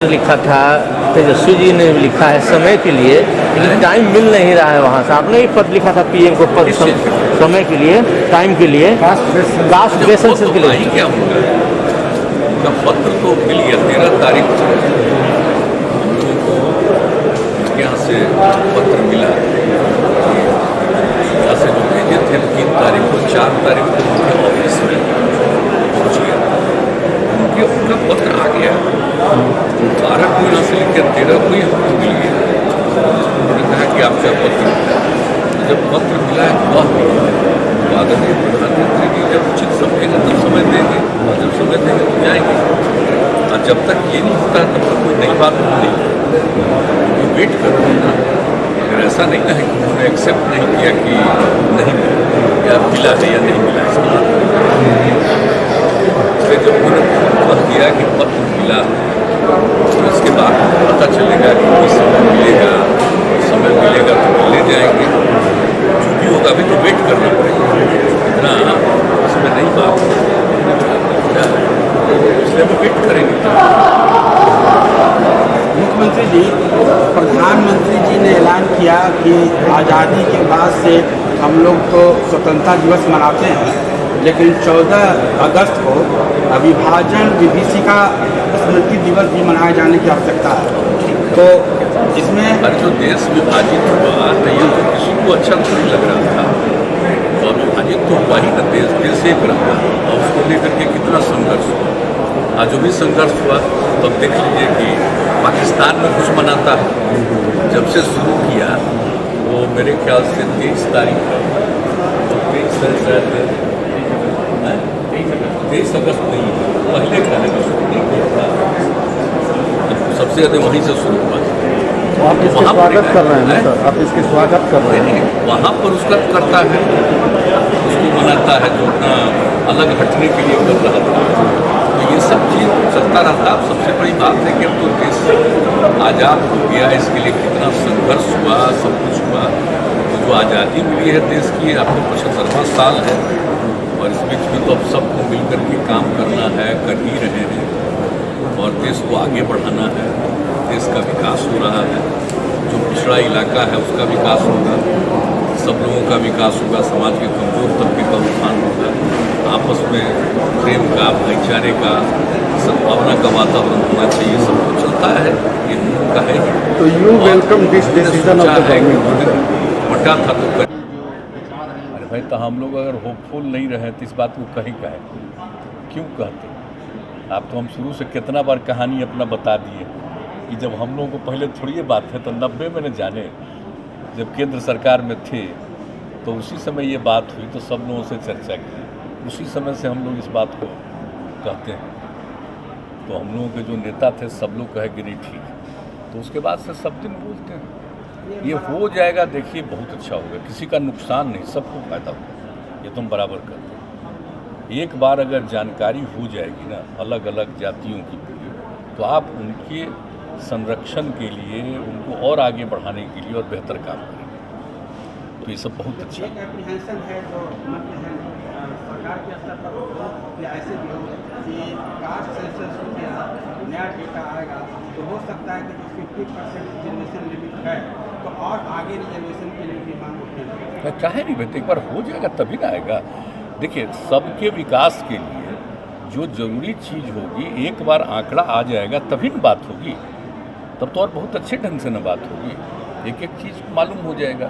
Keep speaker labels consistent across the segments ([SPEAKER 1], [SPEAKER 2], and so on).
[SPEAKER 1] लिखा था, तेजस्वी जी ने लिखा है समय के लिए, लेकिन टाइम मिल नहीं रहा है वहाँ से। आपने एक पत्र लिखा था पीएम को, पद समय के लिए, टाइम के लिए, कास्ट बेसिस के लिए।
[SPEAKER 2] क्या होगा उनका पत्र तो मिल गया 13 तारीख को यहाँ से पत्र मिला, यहाँ से जो भेजे थे 3 तारीख को, 4 तारीख को उनके ऑफिस में पहुँच गया, उनका पत्र आ गया। 12 को यहाँ से लेकर 13 को ही हमको मिल गया। उन्होंने कहा कि आपका पत्र मिला। जब पत्र मिला है वह आदरणीय प्रधानमंत्री जी जब उचित समझेंगे तब समय देंगे, और जब समय देंगे तो जाएंगे। और जब तक ये नहीं होता तब तक कोई नई बात नहीं, तो वेट कर रहे हैं ना। अगर ऐसा नहीं ना है कि उन्होंने एक्सेप्ट नहीं किया कि नहीं या मिला है या नहीं मिला, इसलिए जब उन्होंने कह दिया कि पत्र मिला तो इसके बाद पता चलेगा कि कोई समय मिलेगा, तो ले जाएंगे। जो भी होगा अभी तो वेट करना पड़ेगा, इतना इसमें नहीं बात इसलिए हम वेट करेंगे।
[SPEAKER 3] मुख्यमंत्री जी, प्रधानमंत्री जी ने ऐलान किया कि आज़ादी के बाद से हम लोग तो स्वतंत्रता दिवस मनाते हैं, लेकिन 14 अगस्त को विभाजन विभीषिका स्मृति दिवस भी मनाए जाने की आवश्यकता है। तो इसमें
[SPEAKER 2] जो देश विभाजित हुआ तो ये तो किसी को अच्छा नहीं लग रहा था, और विभाजित तो हुआ ही ना, देश एक रहा, और उसको लेकर के कितना संघर्ष हुआ। आज जो भी संघर्ष हुआ तो देख लीजिए कि पाकिस्तान में कुछ मनाता है, जब से शुरू किया वो मेरे ख्याल से 23 तारीख को, 23 अगस्त नहीं है, पहले का है, सबसे ज़्यादा वहीं से शुरू हुआ।
[SPEAKER 1] आप इसके स्वागत कर रहे हैं सर, आप इसके स्वागत कर रहे हैं।
[SPEAKER 2] वहाँ पर उसका करता है, उसको मनाता है जो अपना अलग हटने के लिए कर रहा था। तो ये सब चीज़ चलता रहता। अब सबसे बड़ी बात है कि अब तो देश आज़ाद हो गया, इसके लिए कितना संघर्ष हुआ, सब कुछ हुआ। तो जो आज़ादी मिली है देश की, आपको 75वां साल है, और इस बीच में तो अब सबको मिलकर के काम करना है, कर ही रहे हैं, और देश को आगे बढ़ाना है। देश का विकास हो रहा है, जो पिछड़ा इलाका है उसका विकास होगा, सब लोगों का विकास होगा, समाज के कमजोर तबके का उत्थान होगा, आपस में प्रेम का, भाईचारे का, सद्भावना का वातावरण होना चाहिए। सब कुछ चलता है, ये उनका है।
[SPEAKER 1] तो you welcome this decision of the government.
[SPEAKER 2] बटा था तो अरे भाई, तो हम लोग अगर होपफुल नहीं रहे तो इस बात को कहीं कहे क्यों कहते? आप तो हम शुरू से कितना बार कहानी अपना बता दिए कि जब हम लोगों को पहले थोड़ी ये बात है, तो 90 में न जाने जब केंद्र सरकार में थे तो उसी समय ये बात हुई, तो सब लोगों से चर्चा की, उसी समय से हम लोग इस बात को कहते हैं। तो हम लोगों के जो नेता थे सब लोग कहे कि नहीं ठीक है, तो उसके बाद से सब दिन बोलते हैं ये हो जाएगा, देखिए बहुत अच्छा होगा, किसी का नुकसान नहीं, सबको फायदा होगा, ये तुम बराबर करते। एक बार अगर जानकारी हो जाएगी ना अलग अलग जातियों की, तो आप उनके संरक्षण के लिए, उनको और आगे बढ़ाने के लिए और बेहतर काम करेंगे। तो ये सब बहुत अच्छा है।
[SPEAKER 3] एप्रीहेंशन है जो सरकार के स्तर पर ऐसे भी हो कि कास्ट सेंसस हो गया, नया डेटा आएगा तो हो सकता है कि 50% रिजर्वेशन लिमिट है, तो और आगे रिजर्वेशन के लिए भी मांग उठेगी।
[SPEAKER 2] चाहे नहीं बेटे, एक बार हो जाएगा तभी ना आएगा। देखिए, सबके विकास के लिए जो ज़रूरी चीज़ होगी, एक बार आंकड़ा आ जाएगा तभी न बात होगी, तब तो और बहुत अच्छे ढंग से न बात होगी, एक एक चीज़ मालूम हो जाएगा।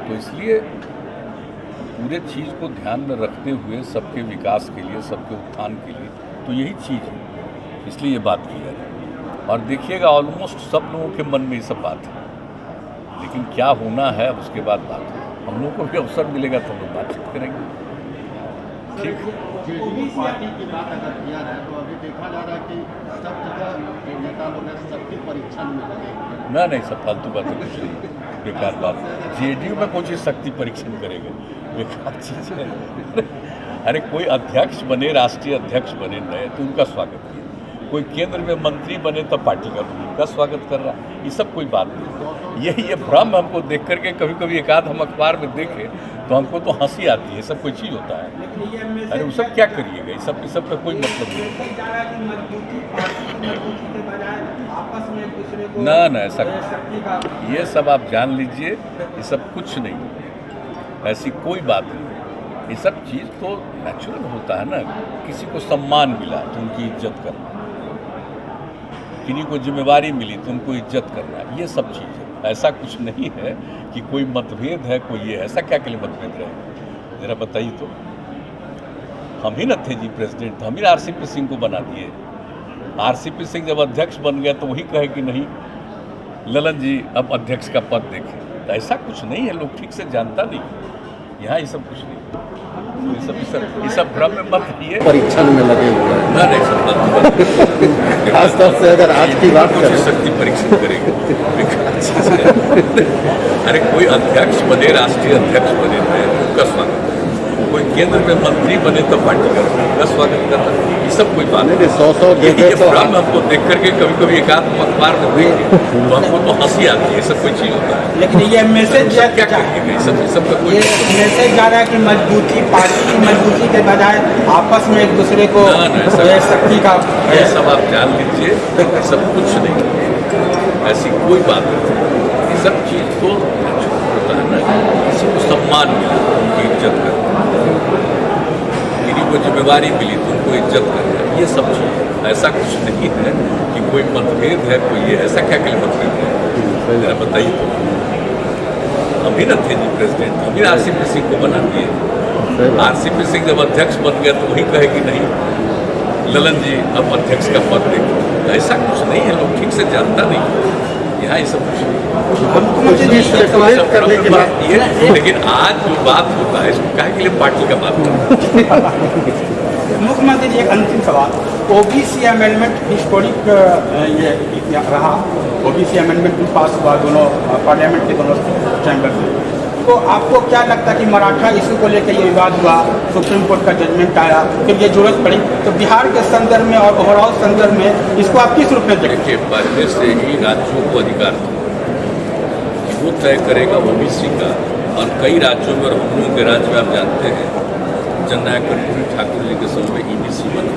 [SPEAKER 2] तो इसलिए पूरे चीज़ को ध्यान में रखते हुए सबके विकास के लिए, सबके उत्थान के लिए, तो यही चीज़ है, इसलिए ये बात की जाए। और देखिएगा ऑलमोस्ट सब लोगों के मन में ये सब बात है, लेकिन क्या होना है उसके बाद बात है। हम लोगों को भी अवसर मिलेगा तो हम लोग बातचीत करेंगे। ठीक,
[SPEAKER 4] जेडीयू पार्टी की बात अगर किया जाए तो अभी देखा जा रहा है कि सब जगह नेता लोग शक्ति परीक्षण में लगे।
[SPEAKER 2] नहीं, सब फालतू बातें कुछ नहीं, बेकार बात। जेडीयू में कोई चीज़ शक्ति परीक्षण करेगा, बेकार चीज़ है। अरे कोई अध्यक्ष बने, राष्ट्रीय अध्यक्ष बने नए तो उनका स्वागत किया, कोई केंद्र में मंत्री बने तब पार्टी का उनका स्वागत कर रहा, ये सब कोई बात नहीं। ये भ्रम हमको देख करके कभी कभी एक आध हम अखबार में देखें तो हमको तो हंसी आती है, सब कोई चीज़ होता है। अरे वो सब क्या करिएगा, ये सब का कोई मतलब नहीं।
[SPEAKER 3] जो
[SPEAKER 2] ना ऐसा
[SPEAKER 3] शक्ति का
[SPEAKER 2] ये सब आप जान लीजिए, ये सब कुछ नहीं है, ऐसी कोई बात नहीं। ये सब चीज़ तो नेचुरल होता है ना, किसी को सम्मान मिला तो उनकी इज्जत करना, किन्हीं को जिम्मेवारी मिली तो उनको इज्जत करना, ये सब चीज़ है। ऐसा कुछ नहीं है कि कोई मतभेद है, कोई ये ऐसा क्या के लिए मतभेद रहे, ज़रा बताइए तो। हम ही न थे जी प्रेसिडेंट, हम ही आरसीपी सिंह को बना दिए। आरसीपी सिंह जब अध्यक्ष बन गया तो वही कहे कि नहीं ललन जी अब अध्यक्ष का पद देखें, तो ऐसा कुछ नहीं है, लोग ठीक से जानता नहीं, यहाँ ये सब कुछ नहीं, ये सब भ्रम में मत रहिए,
[SPEAKER 5] परीक्षण में लगे हुए हैं।
[SPEAKER 2] ना नहीं सब मत
[SPEAKER 5] खासतौर से अगर आज की बात करें,
[SPEAKER 2] शक्ति परीक्षण करेंगे। अरे कोई अध्यक्ष बने, राष्ट्रीय अध्यक्ष बने तो उनका स्वागत, कोई केंद्र में मंत्री बने तो पार्टी का स्वागत करना, ये सब कोई बात नहीं।
[SPEAKER 5] 100
[SPEAKER 2] ये
[SPEAKER 5] तो
[SPEAKER 2] भ्रम हमको देख करके कभी कभी एक आध अखबार में देखे तो हमको तो हंसी आती है, सब कोई चीज़ होता है।
[SPEAKER 3] लेकिन ये मैसेज
[SPEAKER 2] क्या करेंगे, ये सब का कोई
[SPEAKER 3] ये मैसेज जा रहा है कि मजबूती, पार्टी की मजबूती के बजाय आपस में एक दूसरे को ये शक्ति का
[SPEAKER 2] ये सब आप जान लीजिए, ये सब कुछ नहीं, ऐसी कोई बात नहीं। ये सब चीज़ तो होता है ना, किसी को सम्मान मिला तो उनकी इज्जत करना, किन्हीं को जिम्मेवारी मिली तो उनको इज्जत करना, ये सब चीज़। ऐसा कुछ नहीं है कि कोई मतभेद है, कोई ये ऐसा क्या के लिए मतभेद है, ज़रा बताइए तो। हम ही न थे जी प्रेसिडेंट, हम ही आरसीपी सिंह को बना दिए। आरसीपी सिंह जब अध्यक्ष बन गया तो वही कहे कि नहीं ललन जी अब अध्यक्ष का पद देखें, ऐसा कुछ नहीं है, लोग ठीक से जानता नहीं, यहाँ ये सब कुछ
[SPEAKER 5] करने के बाद
[SPEAKER 2] नहीं। लेकिन आज जो बात होता है इसको काहे के लिए पार्टी का बात होता है।
[SPEAKER 3] मुख्यमंत्री जी एक अंतिम सवाल, ओबीसी अमेंडमेंट हिस्टोरिक ये रहा, ओबीसी अमेंडमेंट भी पास हुआ दोनों पार्लियामेंट के दोनों चैम्बर में, तो आपको क्या लगता है कि मराठा इशू को लेकर ये विवाद हुआ, सुप्रीम कोर्ट का जजमेंट आया, फिर ये जरूरत पड़ी, तो बिहार के संदर्भ में और ओवरऑल संदर्भ में इसको आप किस रूप में देखिए?
[SPEAKER 2] देखिए पहले से ही राज्यों को अधिकार था, वो तय करेगा ओबीसी का, और कई राज्यों में, और हम लोगों के राज्य में आप जानते हैं जननायक कर्पूरी ठाकुर जी के समय में ईबीसी बना,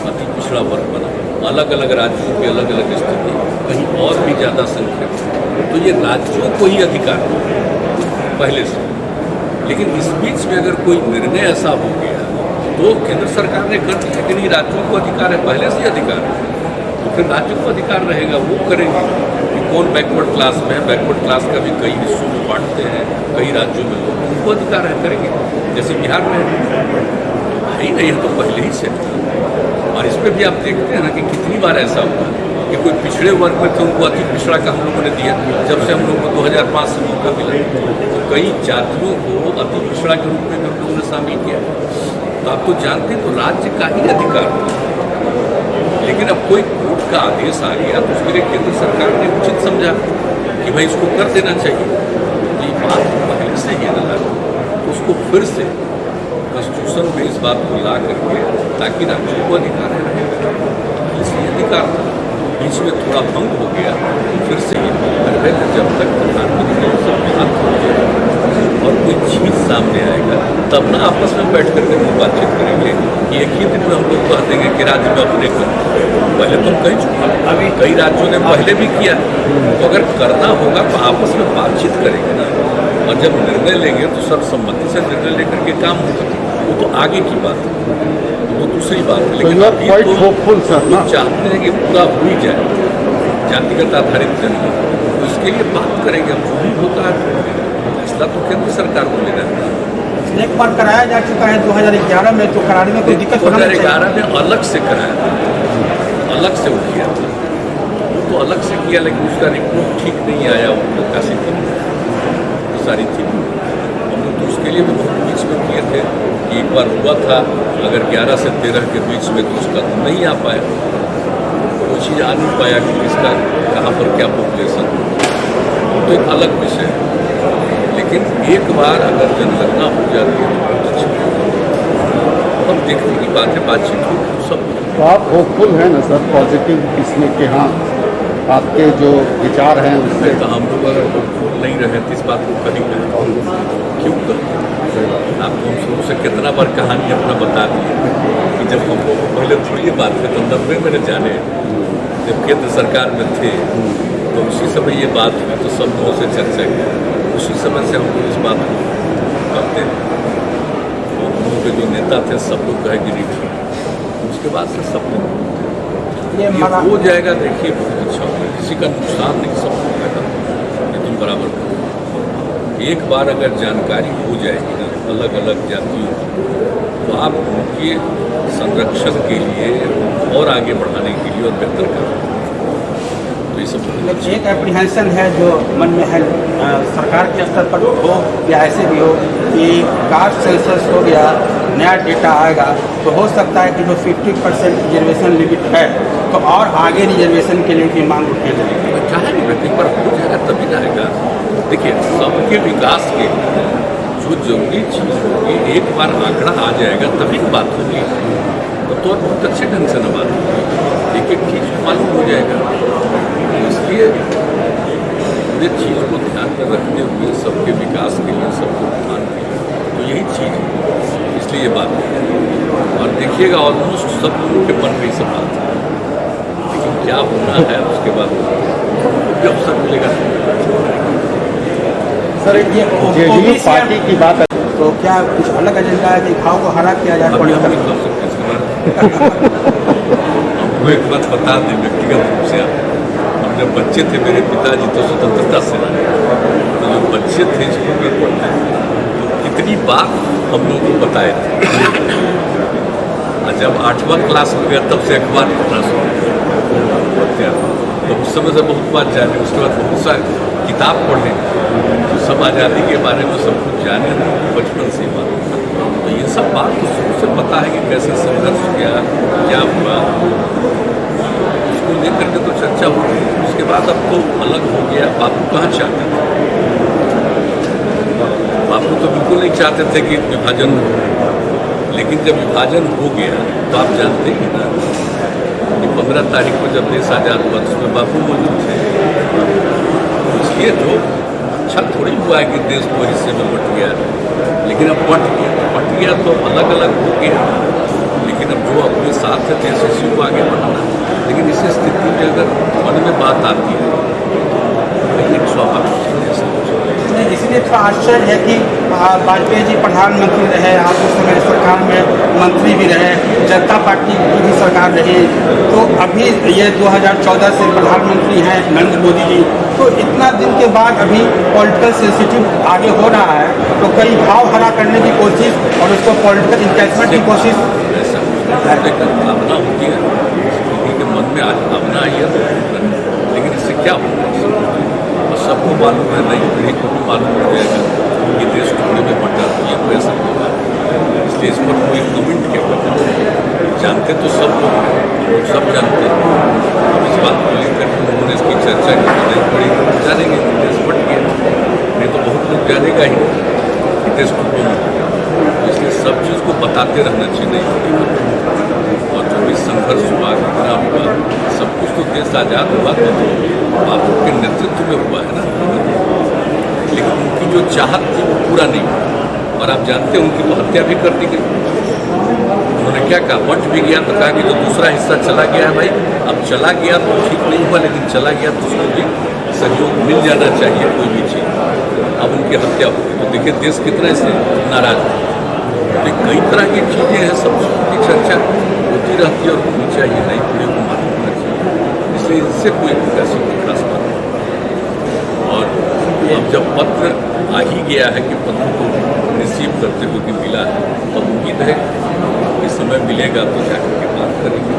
[SPEAKER 2] अति पिछड़ा वर्ग बना, अलग अलग राज्यों की अलग अलग स्थिति, कहीं और भी ज़्यादा संख्या, तो ये राज्यों को ही अधिकार पहले से। लेकिन इस बीच में अगर कोई निर्णय ऐसा हो गया तो केंद्र सरकार ने कर दिया कि नहीं राज्यों को अधिकार है, पहले से ही अधिकार है, तो फिर राज्यों को अधिकार रहेगा, वो करेंगे कि कौन बैकवर्ड क्लास में है, बैकवर्ड क्लास का भी कई हिस्सों में बांटते हैं, कई राज्यों में लोग, उनको अधिकार है, करेंगे, जैसे बिहार में है ही नहीं है तो पहले ही से। और इस पर भी आप देखते हैं ना कि कितनी बार ऐसा हुआ कि कोई पिछड़े वर्ग में थे उनको अति पिछड़ा का हम लोगों ने दिया, जब से हम लोग को 2005 से मौका मिला तो कई जातियों को अति पिछड़ा के रूप में हम लोगों ने शामिल किया। तो आप तो जानते हैं तो राज्य का ही अधिकार था, लेकिन अब कोई कोर्ट का आदेश आ गया तो उसके लिए केंद्र सरकार ने उचित समझा कि भाई इसको कर देना चाहिए, तो ये बात पहले से ही लगा तो उसको फिर से कॉन्स्टिट्यूशन में इस बात को ला करके ताकि राज्यों को अधिकार रहे, इसलिए अधिकार था, बीच में थोड़ा भंग हो गया तो फिर से ये है कि जब तक प्रधानमंत्री संविधान हो जाए और कोई चीज़ सामने आएगा तब ना आपस में बैठ करके हम बातचीत करेंगे कि एक ही दिन में हम लोग कह देंगे कि राज्य में अपने कर, पहले तो हम कह चुके हैं, अभी कई राज्यों ने पहले भी किया, तो अगर करना होगा तो आपस में बातचीत करेंगे ना, और जब निर्णय लेंगे तो सर्वसम्मति से निर्णय लेकर के काम होगा, वो तो आगे की बात है, वो दूसरी बात है। लेकिन अभी तो लोग चाहते हैं कि पूरा हो ही जाए जातिगत आधारित जन्म, तो इसके लिए बात करेंगे, अब जो भी होता है फैसला तो केंद्र सरकार को लेना है।
[SPEAKER 3] एक बार कराया जा चुका है 2011 में, तो कराने में कोई दिक्कत होना नहीं चाहिए।
[SPEAKER 2] 2011 में अलग से कराया, अलग से वो किया था, वो तो अलग से किया, लेकिन उसका रिपोर्ट ठीक नहीं आया, वो काशी सारी थी, हम लोग तो उसके लिए भी बहुत बीच में किए थे कि एक बार हुआ था, अगर 11 से 13 के बीच में तो उसका नहीं आ पाया, वो चीज़ आ नहीं पाया कि किसका कहाँ पर क्या पॉपुलेशन, तो एक अलग विषय है। लेकिन एक बार अगर जनगणना हो जाती है तो बहुत अच्छी, अब देखने की बात है, बातचीत हो सब।
[SPEAKER 5] तो आप होपफुल हैं ना सर, पॉजिटिव इसमें कि हाँ आपके जो विचार हैं उससे?
[SPEAKER 2] तो हम लोग अगर होपफुल नहीं रहे तो इस बात को करेंगे क्यों कर? आपको हम शुरू से कितना बार कहानी अपना बता दिए कि जब हम लोग पहले थोड़ी ये बात है तो 90 में जाने जब केंद्र सरकार में थे तो उसी समय ये बात हुई तो सब लोगों से चर्चा की, उसी समय से हम लोग इस बात को करते हैं। तो हम लोगों के जो नेता थे सब लोग कहे कि नहीं ठीक, उसके बाद से सब लोग ये हो जाएगा। देखिए बहुत अच्छा होगा, किसी का नुकसान नहीं, सब लोग फायदा ये तुम बराबर करो। एक बार अगर जानकारी हो जाएगी ना अलग अलग जातियों की, तो आप उनके संरक्षण के लिए और आगे बढ़ाने के लिए और बेहतर करें। तो ये सब
[SPEAKER 3] लेकिन एक एप्रीहेंशन है जो मन में है, सरकार के स्तर पर हो या ऐसे भी हो कि कास्ट सेंसस हो गया, नया डेटा आएगा तो हो सकता है कि जो 50% रिजर्वेशन लिमिट है तो और आगे रिजर्वेशन के लिए की मांग उठने लगेगी।
[SPEAKER 2] चाहे नहीं एक बार हो जाएगा तभी ना आएगा। देखिए सबके विकास के जो जरूरी चीज़ होगी, एक बार आंकड़ा आ जाएगा तभी बात होगी, तो बहुत अच्छे ढंग से ना बात होगी, एक एक चीज़ मालूम हो जाएगा। इसलिए पूरे चीज़ को ध्यान में रखते हुए सबके विकास के लिए, सबके उत्थान के लिए, तो यही चीज़ है, इसलिए ये बात है। और देखिएगा ऑलमोस्ट सब लोगों के मन में ये सब बात है, लेकिन क्या होना है उसके बाद जो अवसर मिलेगा।
[SPEAKER 5] सर ये जेडीयू पार्टी की बात है
[SPEAKER 3] तो क्या कुछ अलग एजेंडा है कि घाव को हरा किया जाए?
[SPEAKER 2] अभी हम नहीं कर सकते इसके बारे में। हमको एक बात बता दें व्यक्तिगत रूप से, हम जब बच्चे थे, मेरे पिताजी तो स्वतंत्रता सेनानी, तो जब बच्चे थे स्कूल में पढ़ते तो कितनी बार हम लोग को बताए थे। और जब 8वां क्लास में गया तब से अखबार पढ़ना शुरू किया, तो उस समय से बहुत बात जाने, उसके बाद बहुत सा किताब पढ़ने, तो सब आज़ादी के बारे में सब कुछ जाने बचपन से बात। तो ये सब बात तो शुरू से पता है कि कैसे संघर्ष किया, क्या हुआ, उसको लेकर के तो चर्चा हो गई। उसके बाद अब तो अलग हो गया। बापू कहाँ चाहते थे? बापू तो बिल्कुल नहीं चाहते थे कि विभाजन हो, लेकिन जब विभाजन हो गया तो आप जानते ही ना कि 15 तारीख को जब देश आज़ाद हुआ तो उसमें बापू मौजूद थे। इसलिए जो अच्छा थोड़ी हुआ है कि देश को हिस्से में बट गया, लेकिन अब बट गया तो अलग अलग हो गया, लेकिन अब जो अपने साथ है देश इसी को आगे बढ़ाना। लेकिन इस स्थिति में अगर मन में बात आती है तो एक स्वाभाविक चीज़ है।
[SPEAKER 3] इसलिए थोड़ा आश्चर्य है कि वाजपेयी जी प्रधानमंत्री रहे, आप उस समय सरकार में मंत्री भी रहे, जनता पार्टी की भी सरकार रही, तो अभी ये 2014 से प्रधानमंत्री हैं नरेंद्र मोदी जी, तो इतना दिन के बाद अभी पॉलिटिकल सेंसिटिव आगे हो रहा है, तो कई भाव हरा करने की कोशिश और उसको पॉलिटिकल इंकैशमेंट की कोशिश
[SPEAKER 2] भावना होती है, किसी के मन में आज भावना आई है, लेकिन इससे क्या होगा सबको मालूम है, नई पीढ़ी को भी मालूम हो जाएगा कि देश टुकड़े में बंटा तो ये पैसा होगा। इसलिए इस पर कोई कमेंट क्या करते, जानते तो सब लोग हैं, लोग सब जानते हैं। अब इस बात को लेकर उन्होंने इसकी चर्चा की तो नई पीढ़ी जानेंगे कि देश बट गया, नहीं तो बहुत लोग जानेगा ही कि देश टुकड़ों में बटा। इसलिए सब चीज़ को बताते रहना चाहिए नई पीढ़ी को। और जो भी संघर्ष हुआ, घटना हुआ, सब कुछ तो देश आज़ाद हुआ तो बापू के नेतृत्व में हुआ है ना, लेकिन उनकी जो चाहत थी वो पूरा नहीं हुआ। और आप जानते हैं उनकी तो हत्या भी कर दी गई। उन्होंने क्या कहा, बट भी गया तो कहा कि जो दूसरा हिस्सा चला गया है भाई, अब चला गया तो ठीक नहीं हुआ, लेकिन चला गया तो उसको भी सहयोग मिल जाना चाहिए कोई भी चीज़। अब उनकी हत्या हो गई तो देखिए देश कितना इससे नाराज है। तो कई तरह की चीज़ें हैं, सब की चर्चा होती रहती है और होनी चाहिए, नई पीढ़ी को मालूम होना चाहिए। इसलिए इससे कोई ऐसी खास बात नहीं। और अब जब पत्र आ ही गया है कि पत्र को रिसीव करते हुए कि मिला है, तो उम्मीद है कि समय मिलेगा तो जाकर के बात करेंगे।